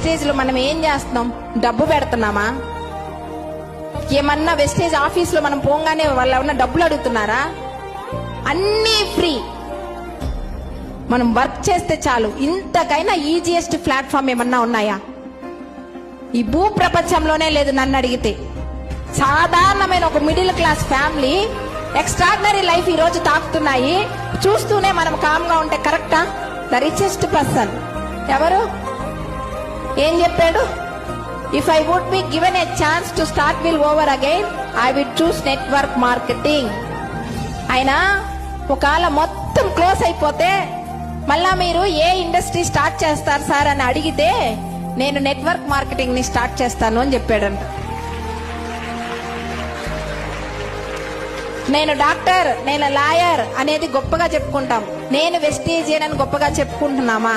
Wastage లో మనం ఏం చేస్తున్నాం? డబ్బు పెడుతున్నామా? ఏమన్నా వెస్టేజ్ ఆఫీస్ లో మనం పోగానే వాళ్ళు ఏమన్నా డబ్బులు అడుగుతున్నారా? అన్నీ ఫ్రీ. మనం వర్క్ చేస్తే చాలు. ఇంతకైనా ఈజియెస్ట్ ప్లాట్ఫామ్ ఏమన్నా ఉన్నాయా? ఈ భూ ప్రపంచంలోనే లేదు నన్ను అడిగితే. సాధారణమైన ఒక middle class family extraordinary life ఈ రోజు తాకుతున్నాయి. చూస్తూనే మనం కామ్గా ఉంటే కరెక్టా? ద రిచెస్ట్ పర్సన్ ఎవరు? ఏం చెప్పాడు? If I would be given a chance to start will over again I will choose network marketing. ఆయన ఒకవేళ మొత్తం క్లోజ్ అయిపోతే మళ్ళా మీరు ఏ ఇండస్ట్రీ స్టార్ట్ చేస్తారు సార్ అని అడిగితే నేను నెట్వర్క్ మార్కెటింగ్ ని స్టార్ట్ చేస్తాను అని చెప్పాడంట. నేను డాక్టర్, నేను లాయర్ అనేది గొప్పగా చెప్పుకుంటాం. నేను వెస్టీజియన్ అని గొప్పగా చెప్పుకుంటున్నామా?